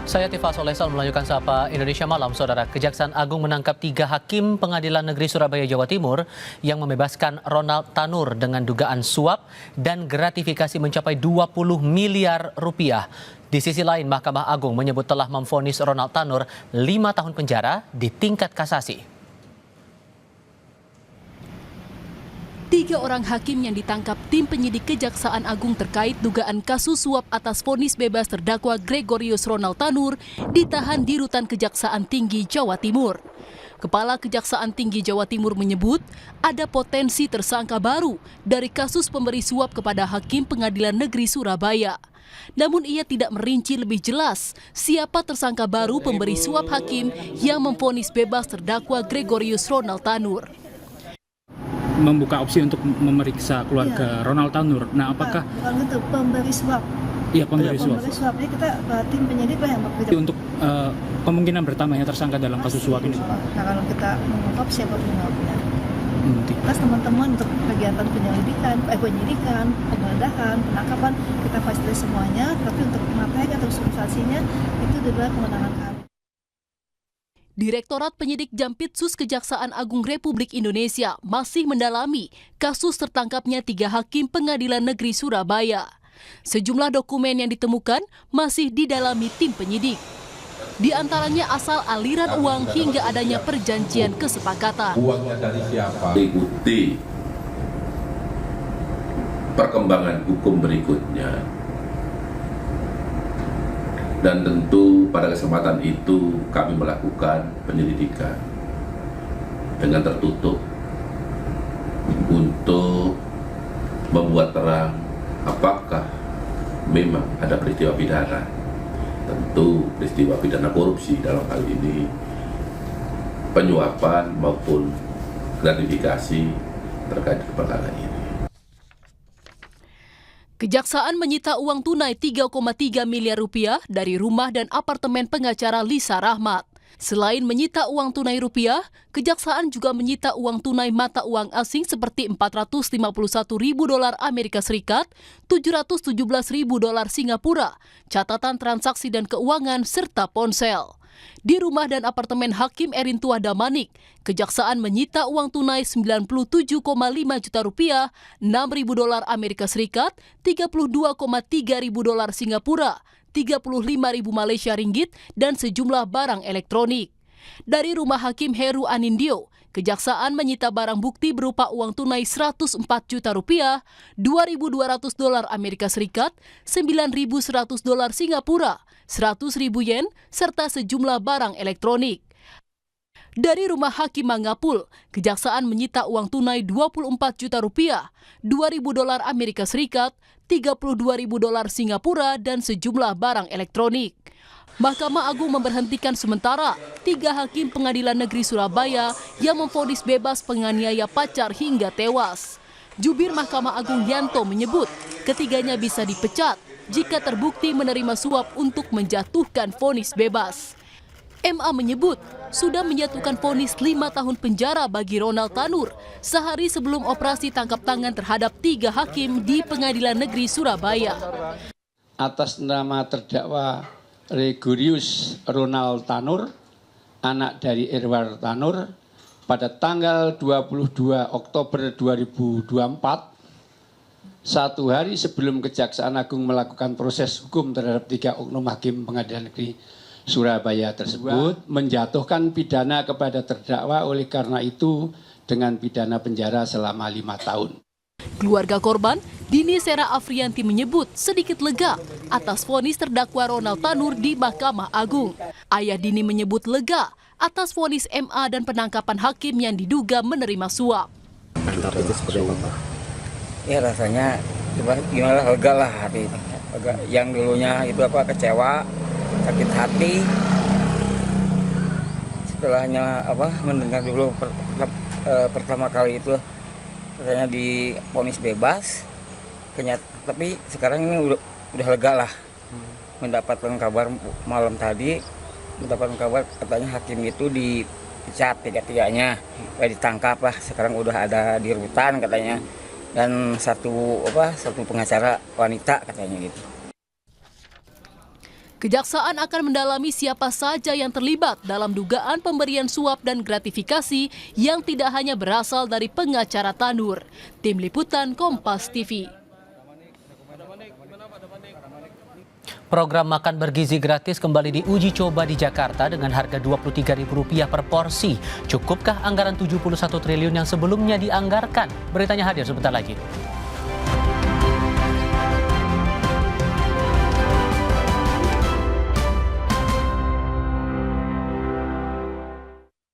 Saya Tifa Solesal melanjutkan Sapa Indonesia Malam, Saudara. Kejaksaan Agung menangkap 3 hakim Pengadilan Negeri Surabaya, Jawa Timur yang membebaskan Ronald Tanur dengan dugaan suap dan gratifikasi mencapai 20 miliar rupiah. Di sisi lain, Mahkamah Agung menyebut telah memvonis Ronald Tanur 5 tahun penjara di tingkat kasasi. 3 orang hakim yang ditangkap tim penyidik Kejaksaan Agung terkait dugaan kasus suap atas vonis bebas terdakwa Gregorius Ronald Tanur ditahan di Rutan Kejaksaan Tinggi Jawa Timur. Kepala Kejaksaan Tinggi Jawa Timur menyebut ada potensi tersangka baru dari kasus pemberi suap kepada Hakim Pengadilan Negeri Surabaya. Namun ia tidak merinci lebih jelas siapa tersangka baru pemberi suap hakim yang memvonis bebas terdakwa Gregorius Ronald Tanur. Membuka opsi untuk memeriksa keluarga Ronald Tanur. Nah, apakah untuk pemberi suap? Iya, pemberi suap. Pemberi suap. Jadi kita tim penyidik yang bekerja untuk kemungkinan bertambahnya tersangka dalam kasus suap ini. Nah, kalau kita mengungkap siapa penyuapnya. Plus teman-teman untuk kegiatan penyidikan, penggeledahan, penangkapan kita fasilitasi semuanya. Tapi untuk materi atau substansinya itu adalah kewenangan kami. Direktorat Penyidik Jampitsus Kejaksaan Agung Republik Indonesia masih mendalami kasus tertangkapnya 3 hakim Pengadilan Negeri Surabaya. Sejumlah dokumen yang ditemukan masih didalami tim penyidik. Di antaranya asal aliran uang hingga adanya perjanjian kesepakatan. Uangnya dari siapa? Ikuti perkembangan hukum berikutnya. Dan tentu pada kesempatan itu kami melakukan penyelidikan dengan tertutup untuk membuat terang apakah memang ada peristiwa pidana. Tentu peristiwa pidana korupsi dalam hal ini penyuapan maupun gratifikasi terkait perkara ini. Kejaksaan menyita uang tunai 3,3 miliar rupiah dari rumah dan apartemen pengacara Lisa Rahmat. Selain menyita uang tunai rupiah, Kejaksaan juga menyita uang tunai mata uang asing seperti 451.000 dolar Amerika Serikat, 717.000 dolar Singapura, catatan transaksi dan keuangan, serta ponsel. Di rumah dan apartemen Hakim Erintua Damanik, Kejaksaan menyita uang tunai 97,5 juta rupiah, 6.000 dolar Amerika Serikat, 32,3 ribu dolar Singapura, 35.000 Malaysia Ringgit, dan sejumlah barang elektronik. Dari rumah Hakim Heru Anindyo, Kejaksaan menyita barang bukti berupa uang tunai 104 juta rupiah, 2.200 dolar Amerika Serikat, 9.100 dolar Singapura, 100.000 yen, serta sejumlah barang elektronik. Dari rumah Hakim Mangapul, Kejaksaan menyita uang tunai 24 juta rupiah, 2.000 dolar Amerika Serikat, 32.000 dolar Singapura, dan sejumlah barang elektronik. Mahkamah Agung memberhentikan sementara 3 hakim Pengadilan Negeri Surabaya yang memvonis bebas penganiaya pacar hingga tewas. Jubir Mahkamah Agung Yanto menyebut ketiganya bisa dipecat jika terbukti menerima suap untuk menjatuhkan vonis bebas. MA menyebut sudah menjatuhkan vonis 5 tahun penjara bagi Ronald Tanur sehari sebelum operasi tangkap tangan terhadap 3 hakim di Pengadilan Negeri Surabaya. Atas nama terdakwa Gregorius Ronald Tanur, anak dari Irwar Tanur, pada tanggal 22 Oktober 2024, 1 hari sebelum Kejaksaan Agung melakukan proses hukum terhadap 3 oknum hakim Pengadilan Negeri Surabaya tersebut, menjatuhkan pidana kepada terdakwa, oleh karena itu dengan pidana penjara selama 5 tahun. Keluarga korban, Dini Sera Afrianti menyebut sedikit lega atas vonis terdakwa Ronald Tanur di Mahkamah Agung. Ayah Dini menyebut lega atas vonis MA dan penangkapan hakim yang diduga menerima suap. Itu seperti apa? Ya rasanya gimana, lega lah hati ini. Yang dulunya itu kecewa, sakit hati. Setelahnya mendengar dulu pertama kali itu katanya divonis bebas, tapi sekarang ini udah lega lah. Mendapatkan kabar malam tadi, mendapatkan kabar katanya hakim itu dipecat tiga-tiganya, ditangkap lah. Sekarang udah ada di rutan katanya, dan satu pengacara wanita katanya gitu. Kejaksaan akan mendalami siapa saja yang terlibat dalam dugaan pemberian suap dan gratifikasi yang tidak hanya berasal dari pengacara Tanur. Tim Liputan Kompas TV. Program makan bergizi gratis kembali diuji coba di Jakarta dengan harga Rp23.000 per porsi. Cukupkah anggaran 71 triliun yang sebelumnya dianggarkan? Beritanya hadir sebentar lagi.